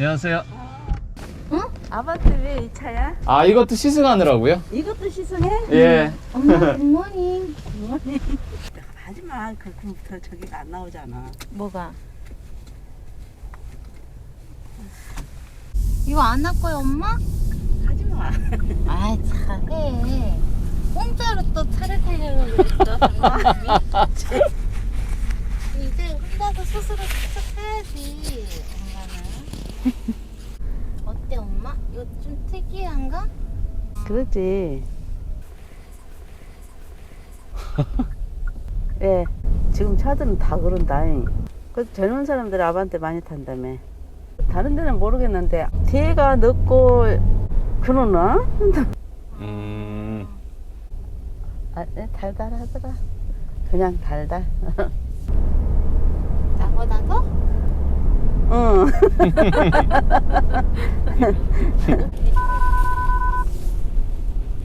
안녕하세요. 응? 아반떼 왜 이 차야? 아, 이것도 시승하느라고요? 이것도 시승해? 예. 엄마 굿모닝. 굿모닝. 하지마. 그부터 저기가 안 나오잖아. 뭐가? 이거 안 할 거야 엄마? 하지마. 아이 참 해. 공짜로 또 차를 타려고 그랬어. 이제 혼자서 스스로 직접 해야지. 엄마는. 어때 엄마? 이거 좀 특이한가? 그렇지. 예, 지금 차들은 다 그런다. 그 젊은 사람들 아반떼 많이 탄다며. 다른 데는 모르겠는데 뒤에가 늦고 그러나? 아, 달달하더라. 그냥 달달. 나보다도? 응.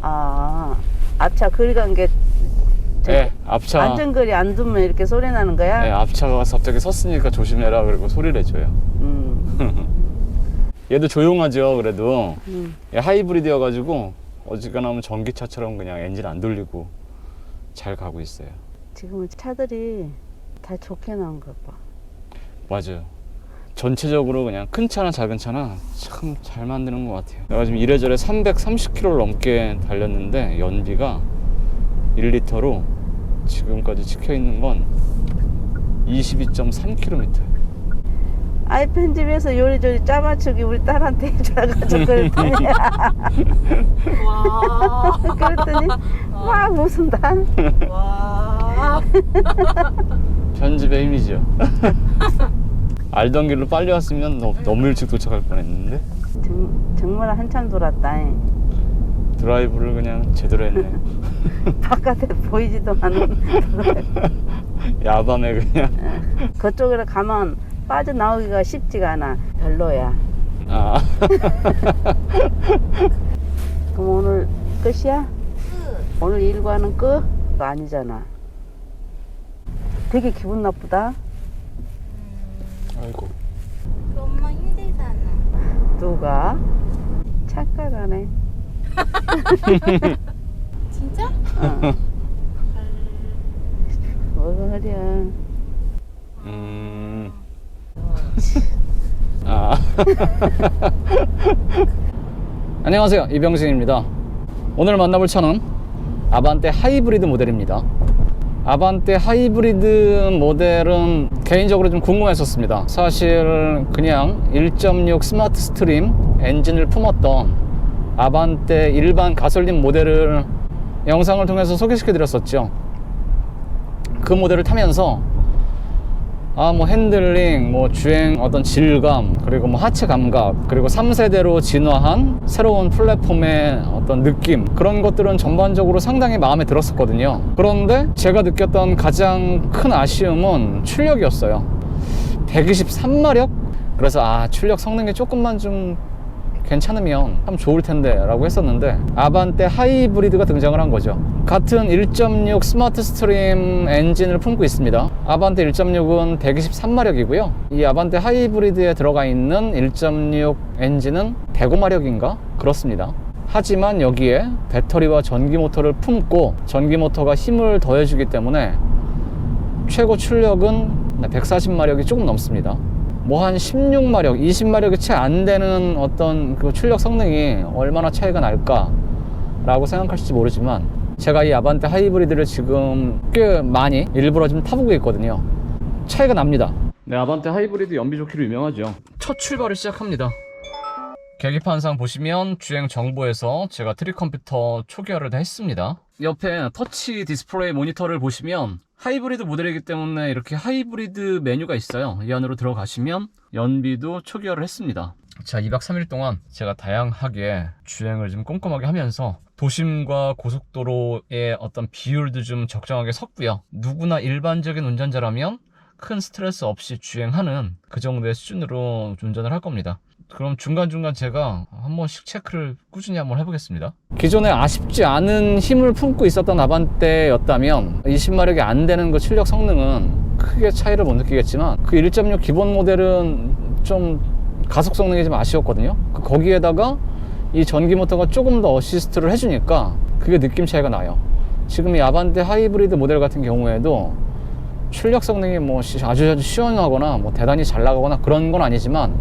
아, 앞차 거리 간게 네, 앞차. 안전거리 안 두면 이렇게 소리 나는 거야? 네, 앞차가 갑자기 섰으니까 조심해라 그리고 소리를 해줘요. 얘도 조용하죠, 그래도. 얘 하이브리드여가지고 어지간하면 전기차처럼 그냥 엔진 안 돌리고 잘 가고 있어요. 지금은 차들이 다 좋게 나온 거 봐. 맞아요. 전체적으로 그냥 큰 차나 작은 차나 참 잘 만드는 것 같아요. 내가 지금 이래저래 330km를 넘게 달렸는데 연비가 1리터로 지금까지 찍혀있는 건 22.3km. 아이 편집해서 요리조리 짜맞추기 우리 딸한테 해줘가지고 그랬더니 와 그랬더니 막 웃은다. 와 편집의 힘이죠. 알던 길로 빨리 왔으면 너무 일찍 도착할 뻔했는데 정말 한참 돌았다. 드라이브를 그냥 제대로 했네. 바깥에 보이지도 않는 야밤에 그냥. 그쪽으로 가면 빠져나오기가 쉽지가 않아. 별로야. 아. 그럼 오늘 끝이야? 오늘 일과는 끝? 아니잖아. 되게 기분 나쁘다. 아이고. 엄마 힘들잖아. 누가? 착각하네. 진짜? 어. 뭐가 그래. 아. 안녕하세요, 이병진입니다. 오늘 만나볼 차는 아반떼 하이브리드 모델입니다. 아반떼 하이브리드 모델은 개인적으로 좀 궁금했었습니다. 사실 그냥 1.6 스마트 스트림 엔진을 품었던 아반떼 일반 가솔린 모델을 영상을 통해서 소개시켜 드렸었죠. 그 모델을 타면서 뭐 핸들링, 뭐 주행 어떤 질감, 그리고 뭐 하체 감각, 그리고 3세대로 진화한 새로운 플랫폼의 어떤 느낌, 그런 것들은 전반적으로 상당히 마음에 들었었거든요. 그런데 제가 느꼈던 가장 큰 아쉬움은 출력이었어요. 123마력? 그래서 출력 성능이 조금만 좀 괜찮으면 참 좋을 텐데 라고 했었는데 아반떼 하이브리드가 등장을 한 거죠. 같은 1.6 스마트 스트림 엔진을 품고 있습니다. 아반떼 1.6은 123마력이고요 이 아반떼 하이브리드에 들어가 있는 1.6 엔진은 105마력인가? 그렇습니다. 하지만 여기에 배터리와 전기 모터를 품고 전기 모터가 힘을 더해주기 때문에 최고 출력은 140마력이 조금 넘습니다. 뭐 한 16마력, 20마력이 채 안 되는 어떤 그 출력 성능이 얼마나 차이가 날까 라고 생각하실지 모르지만 제가 이 아반떼 하이브리드를 지금 꽤 많이 일부러 좀 타보고 있거든요. 차이가 납니다. 네, 아반떼 하이브리드 연비 좋기로 유명하죠. 첫 출발을 시작합니다. 계기판상 보시면 주행 정보에서 제가 트릭 컴퓨터 초기화를 다 했습니다. 옆에 터치 디스플레이 모니터를 보시면 하이브리드 모델이기 때문에 이렇게 하이브리드 메뉴가 있어요. 이 안으로 들어가시면 연비도 초기화를 했습니다. 자, 2박 3일 동안 제가 다양하게 주행을 좀 꼼꼼하게 하면서 도심과 고속도로의 어떤 비율도 좀 적정하게 섰고요. 누구나 일반적인 운전자라면 큰 스트레스 없이 주행하는 그 정도의 수준으로 운전을 할 겁니다. 그럼 중간중간 제가 한 번씩 체크를 꾸준히 한번 해보겠습니다. 기존에 아쉽지 않은 힘을 품고 있었던 아반떼였다면 20마력이 안 되는 그 출력 성능은 크게 차이를 못 느끼겠지만 그 1.6 기본 모델은 좀 가속 성능이 좀 아쉬웠거든요. 거기에다가 이 전기 모터가 조금 더 어시스트를 해주니까 그게 느낌 차이가 나요. 지금 이 아반떼 하이브리드 모델 같은 경우에도 출력 성능이 뭐 아주 시원하거나 뭐 대단히 잘 나가거나 그런 건 아니지만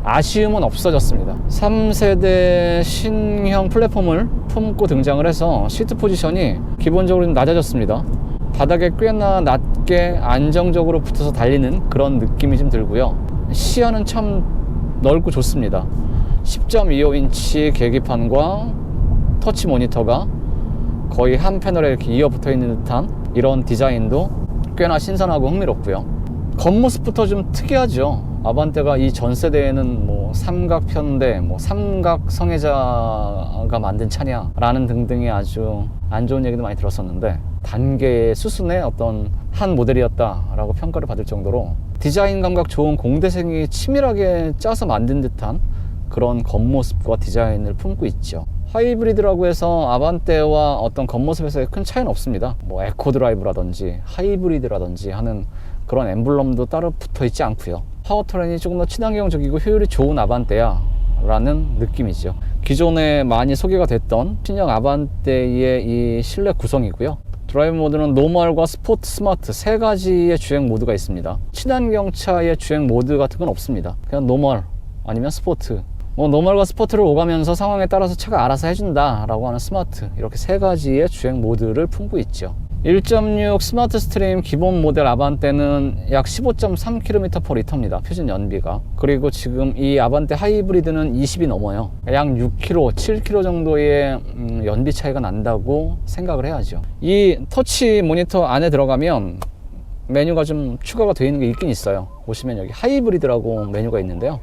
아쉬움은 없어졌습니다. 3세대 신형 플랫폼을 품고 등장을 해서 시트 포지션이 기본적으로 좀 낮아졌습니다. 바닥에 꽤나 낮게 안정적으로 붙어서 달리는 그런 느낌이 좀 들고요. 시야는 참 넓고 좋습니다. 10.25인치 계기판과 터치 모니터가 거의 한 패널에 이렇게 이어 붙어 있는 듯한 이런 디자인도 꽤나 신선하고 흥미롭고요. 겉모습부터 좀 특이하죠. 아반떼가 이 전 세대에는 뭐 삼각 편대, 뭐 삼각 성애자가 만든 차냐라는 등등의 아주 안 좋은 얘기도 많이 들었었는데 단계의 수순의 어떤 한 모델이었다라고 평가를 받을 정도로 디자인 감각 좋은 공대생이 치밀하게 짜서 만든 듯한 그런 겉모습과 디자인을 품고 있죠. 하이브리드라고 해서 아반떼와 어떤 겉모습에서의 큰 차이는 없습니다. 뭐 에코 드라이브라든지 하이브리드라든지 하는 그런 엠블럼도 따로 붙어 있지 않고요. 파워트레인이 조금 더 친환경적이고 효율이 좋은 아반떼야 라는 느낌이죠. 기존에 많이 소개가 됐던 신형 아반떼의 이 실내 구성이고요. 드라이브 모드는 노멀과 스포트, 스마트 세 가지의 주행 모드가 있습니다. 친환경차의 주행 모드 같은 건 없습니다. 그냥 노멀 아니면 스포트, 뭐 노멀과 스포트를 오가면서 상황에 따라서 차가 알아서 해준다 라고 하는 스마트, 이렇게 세 가지의 주행 모드를 품고 있죠. 1.6 스마트 스트림 기본 모델 아반떼는 약 15.3km/L입니다. 표준 연비가. 그리고 지금 이 아반떼 하이브리드는 20이 넘어요. 약 6km, 7km 정도의 연비 차이가 난다고 생각을 해야죠. 이 터치 모니터 안에 들어가면 메뉴가 좀 추가가 되어 있는 게 있긴 있어요. 보시면 여기 하이브리드라고 메뉴가 있는데요.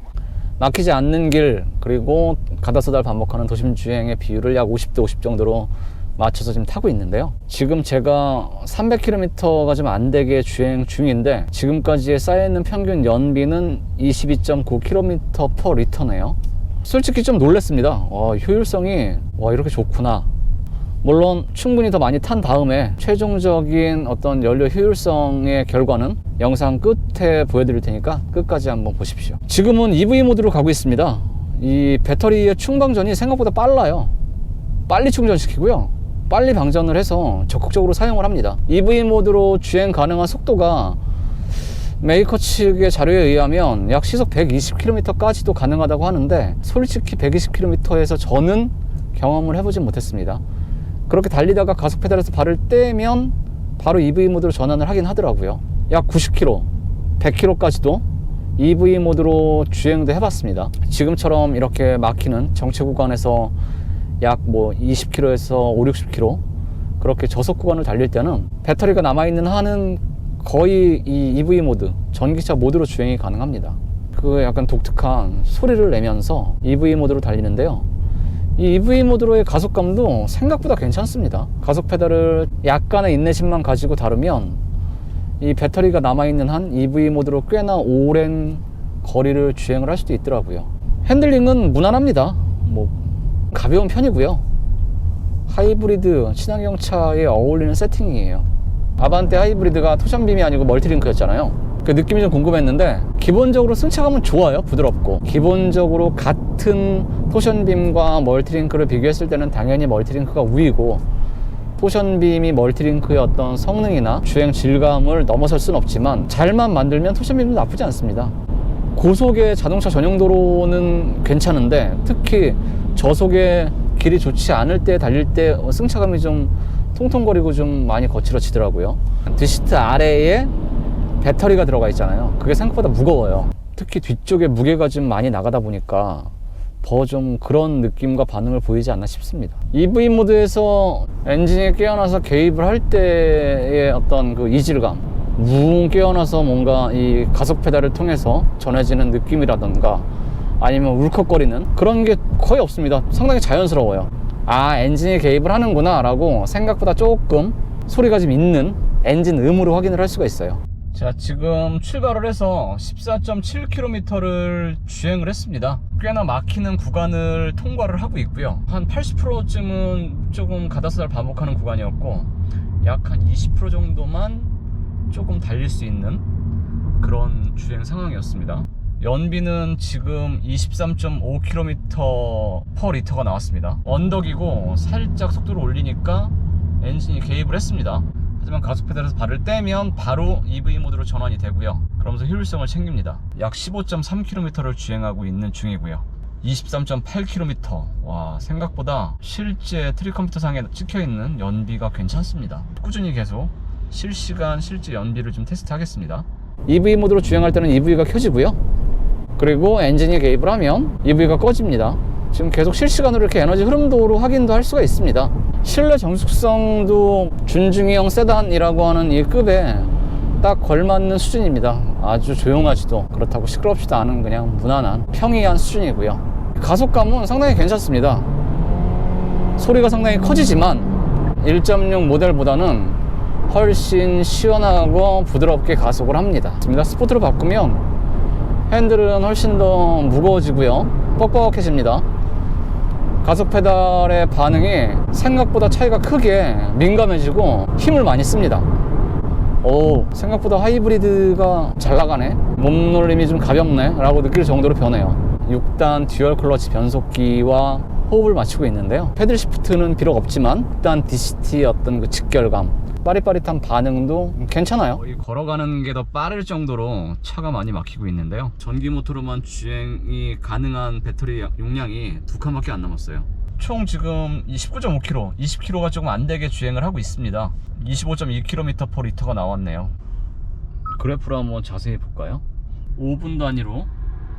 막히지 않는 길, 그리고 가다서달 반복하는 도심 주행의 비율을 약 50대 50 정도로 맞춰서 지금 타고 있는데요. 지금 제가 300km가 좀 안 되게 주행 중인데 지금까지의 쌓여있는 평균 연비는 22.9km/L네요. 솔직히 좀 놀랐습니다. 효율성이 이렇게 좋구나. 물론 충분히 더 많이 탄 다음에 최종적인 어떤 연료 효율성의 결과는 영상 끝에 보여드릴 테니까 끝까지 한번 보십시오. 지금은 EV 모드로 가고 있습니다. 이 배터리의 충방전이 생각보다 빨라요. 빨리 충전시키고요, 빨리 방전을 해서 적극적으로 사용을 합니다. EV 모드로 주행 가능한 속도가 메이커 측의 자료에 의하면 약 시속 120km까지도 가능하다고 하는데 솔직히 120km에서 저는 경험을 해보진 못했습니다. 그렇게 달리다가 가속 페달에서 발을 떼면 바로 EV 모드로 전환을 하긴 하더라고요. 약 90km, 100km까지도 EV 모드로 주행도 해봤습니다. 지금처럼 이렇게 막히는 정체 구간에서 약 뭐 20km에서 5, 60km 그렇게 저속 구간을 달릴 때는 배터리가 남아있는 한은 거의 이 EV 모드, 전기차 모드로 주행이 가능합니다. 그 약간 독특한 소리를 내면서 EV 모드로 달리는데요. 이 EV 모드로의 가속감도 생각보다 괜찮습니다. 가속 페달을 약간의 인내심만 가지고 다루면 이 배터리가 남아있는 한 EV 모드로 꽤나 오랜 거리를 주행을 할 수도 있더라고요. 핸들링은 무난합니다. 뭐 가벼운 편이고요. 하이브리드 친환경차에 어울리는 세팅이에요. 아반떼 하이브리드가 토션빔이 아니고 멀티링크였잖아요. 그 느낌이 좀 궁금했는데 기본적으로 승차감은 좋아요. 부드럽고 기본적으로 같은 토션빔과 멀티링크를 비교했을 때는 당연히 멀티링크가 우위고, 토션빔이 멀티링크의 어떤 성능이나 주행 질감을 넘어설 순 없지만 잘만 만들면 토션빔도 나쁘지 않습니다. 고속의 자동차 전용 도로는 괜찮은데 특히 저속의 길이 좋지 않을 때 달릴 때 승차감이 좀 통통거리고 좀 많이 거칠어지더라고요. 뒷시트 아래에 배터리가 들어가 있잖아요. 그게 생각보다 무거워요. 특히 뒤쪽에 무게가 좀 많이 나가다 보니까 더 좀 그런 느낌과 반응을 보이지 않나 싶습니다. EV 모드에서 엔진이 깨어나서 개입을 할 때의 어떤 그 이질감, 뭉 깨어나서 뭔가 이 가속 페달을 통해서 전해지는 느낌이라던가 아니면 울컥거리는 그런 게 거의 없습니다. 상당히 자연스러워요. 엔진이 개입을 하는구나 라고 생각보다 조금 소리가 좀 있는 엔진 음으로 확인을 할 수가 있어요. 자, 지금 출발을 해서 14.7km를 주행을 했습니다. 꽤나 막히는 구간을 통과를 하고 있고요. 한 80%쯤은 조금 가다서달 반복하는 구간이었고 약 한 20% 정도만 조금 달릴 수 있는 그런 주행 상황이었습니다. 연비는 지금 23.5km/L가 나왔습니다. 언덕이고 살짝 속도를 올리니까 엔진이 개입을 했습니다. 하지만 가속 페달에서 발을 떼면 바로 EV 모드로 전환이 되고요. 그러면서 효율성을 챙깁니다. 약 15.3km를 주행하고 있는 중이고요. 23.8km. 와, 생각보다 실제 트립 컴퓨터상에 찍혀있는 연비가 괜찮습니다. 꾸준히 계속 실시간 실제 연비를 좀 테스트 하겠습니다. EV 모드로 주행할 때는 EV가 켜지고요. 그리고 엔진이 개입을 하면 EV가 꺼집니다. 지금 계속 실시간으로 이렇게 에너지 흐름도로 확인도 할 수가 있습니다. 실내 정숙성도 준중형 세단이라고 하는 이 급에 딱 걸맞는 수준입니다. 아주 조용하지도 그렇다고 시끄럽지도 않은 그냥 무난한 평이한 수준이고요. 가속감은 상당히 괜찮습니다. 소리가 상당히 커지지만 1.6 모델보다는 훨씬 시원하고 부드럽게 가속을 합니다. 스포트로 바꾸면 핸들은 훨씬 더 무거워지고요, 뻑뻑해집니다. 가속 페달의 반응이 생각보다 차이가 크게 민감해지고 힘을 많이 씁니다. 오, 생각보다 하이브리드가 잘 나가네, 몸놀림이 좀 가볍네 라고 느낄 정도로 변해요. 6단 듀얼 클러치 변속기와 호흡을 맞추고 있는데요. 패들 시프트는 비록 없지만 일단 DCT의 어떤 그 직결감, 빠릿빠릿한 반응도 괜찮아요. 거의 걸어가는 게 더 빠를 정도로 차가 많이 막히고 있는데요. 전기 모터로만 주행이 가능한 배터리 용량이 2칸밖에 안 남았어요. 총 지금 19.5km, 20km가 조금 안 되게 주행을 하고 있습니다. 25.2km/L가 나왔네요. 그래프로 한번 자세히 볼까요? 5분 단위로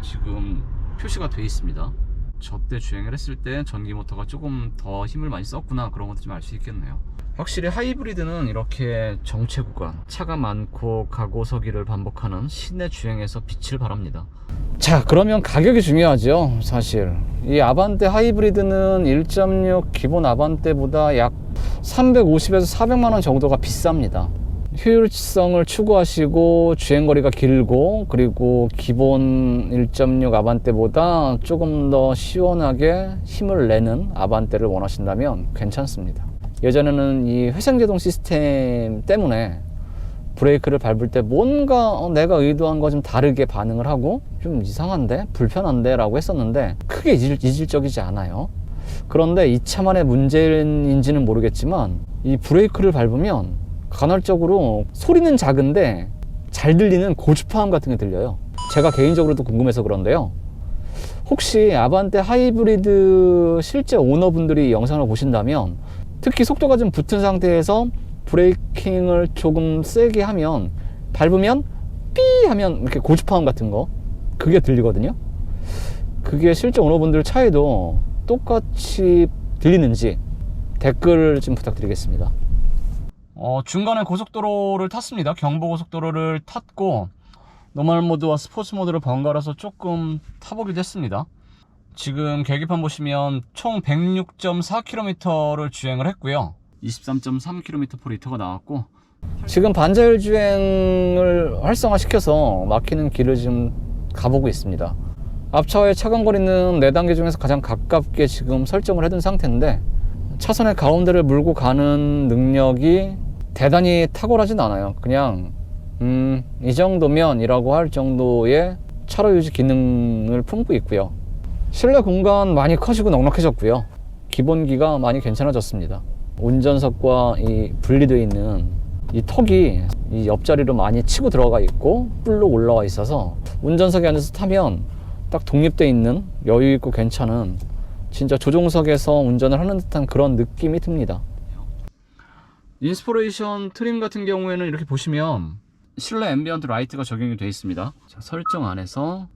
지금 표시가 되어 있습니다. 저때 주행을 했을 때 전기 모터가 조금 더 힘을 많이 썼구나, 그런 것도 좀 알 수 있겠네요. 확실히 하이브리드는 이렇게 정체 구간, 차가 많고 가고서기를 반복하는 시내 주행에서 빛을 발합니다. 자, 그러면 가격이 중요하죠. 사실 이 아반떼 하이브리드는 1.6 기본 아반떼보다 약 350에서 400만원 정도가 비쌉니다. 효율성을 추구하시고 주행거리가 길고, 그리고 기본 1.6 아반떼보다 조금 더 시원하게 힘을 내는 아반떼를 원하신다면 괜찮습니다. 예전에는 이 회생제동 시스템 때문에 브레이크를 밟을 때 뭔가 내가 의도한 거 좀 다르게 반응을 하고 좀 이상한데? 불편한데? 라고 했었는데 크게 이질적이지 않아요. 그런데 이 차만의 문제인지는 모르겠지만 이 브레이크를 밟으면 간헐적으로 소리는 작은데 잘 들리는 고주파음 같은 게 들려요. 제가 개인적으로도 궁금해서 그런데요, 혹시 아반떼 하이브리드 실제 오너분들이 이 영상을 보신다면 특히 속도가 좀 붙은 상태에서 브레이킹을 조금 세게 하면, 밟으면 삐 하면 이렇게 고주파음 같은 거, 그게 들리거든요. 그게 실제 오너분들 차에도 똑같이 들리는지 댓글을 좀 부탁드리겠습니다. 중간에 고속도로를 탔습니다. 경부고속도로를 탔고 노멀 모드와 스포츠 모드를 번갈아서 조금 타보기도 했습니다. 지금 계기판 보시면 총 106.4km를 주행을 했고요. 23.3km/L가 나왔고, 지금 반자율 주행을 활성화시켜서 막히는 길을 지금 가보고 있습니다. 앞차와의 차간거리는 4단계 중에서 가장 가깝게 지금 설정을 해둔 상태인데 차선의 가운데를 물고 가는 능력이 대단히 탁월하진 않아요. 그냥 이 정도면 이라고 할 정도의 차로 유지 기능을 품고 있고요. 실내 공간 많이 커지고 넉넉해졌고요. 기본기가 많이 괜찮아졌습니다. 운전석과 이 분리되어 있는 이 턱이 이 옆자리로 많이 치고 들어가 있고 뿔로 올라와 있어서 운전석에 앉아서 타면 딱 독립되어 있는 여유 있고 괜찮은, 진짜 조종석에서 운전을 하는 듯한 그런 느낌이 듭니다. 인스포레이션 트림 같은 경우에는 이렇게 보시면 실내 앰비언트 라이트가 적용이 되어 있습니다. 자, 설정 안에서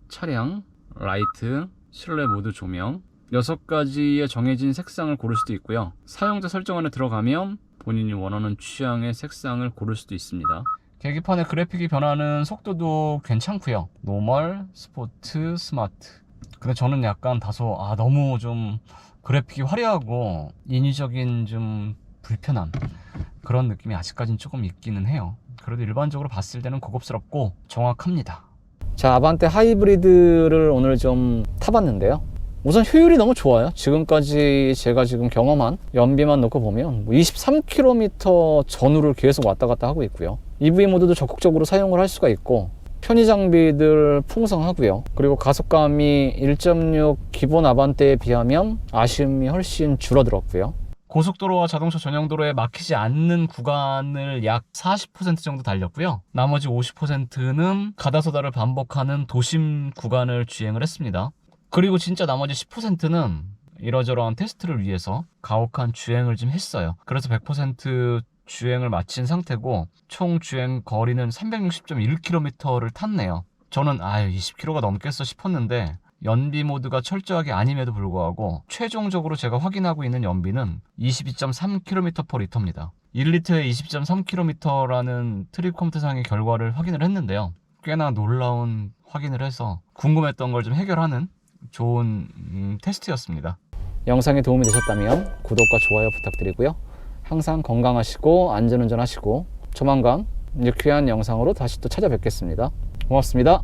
차량 라이트, 실내 모드 조명 6가지의 정해진 색상을 고를 수도 있고요. 사용자 설정 안에 들어가면 본인이 원하는 취향의 색상을 고를 수도 있습니다. 계기판의 그래픽이 변하는 속도도 괜찮고요. 노멀, 스포트, 스마트. 근데 저는 약간 다소 너무 좀 그래픽이 화려하고 인위적인 좀 불편한 그런 느낌이 아직까지는 조금 있기는 해요. 그래도 일반적으로 봤을 때는 고급스럽고 정확합니다. 자, 아반떼 하이브리드를 오늘 좀 타봤는데요. 우선 효율이 너무 좋아요. 지금까지 제가 지금 경험한 연비만 놓고 보면 23km 전후를 계속 왔다 갔다 하고 있고요. EV 모드도 적극적으로 사용을 할 수가 있고 편의 장비들 풍성하고요. 그리고 가속감이 1.6 기본 아반떼에 비하면 아쉬움이 훨씬 줄어들었고요. 고속도로와 자동차 전용도로에 막히지 않는 구간을 약 40% 정도 달렸고요. 나머지 50%는 가다서다를 반복하는 도심 구간을 주행을 했습니다. 그리고 진짜 나머지 10%는 이러저러한 테스트를 위해서 가혹한 주행을 좀 했어요. 그래서 100% 주행을 마친 상태고 총 주행 거리는 360.1km를 탔네요. 저는 20km가 넘겠어 싶었는데 연비 모드가 철저하게 아님에도 불구하고 최종적으로 제가 확인하고 있는 연비는 22.3km/L입니다. 1리터에 20.3km라는 트립 컴퓨터상의 결과를 확인을 했는데요. 꽤나 놀라운 확인을 해서 궁금했던 걸 좀 해결하는 좋은 테스트였습니다. 영상이 도움이 되셨다면 구독과 좋아요 부탁드리고요. 항상 건강하시고 안전운전 하시고 조만간 유쾌한 영상으로 다시 또 찾아뵙겠습니다. 고맙습니다.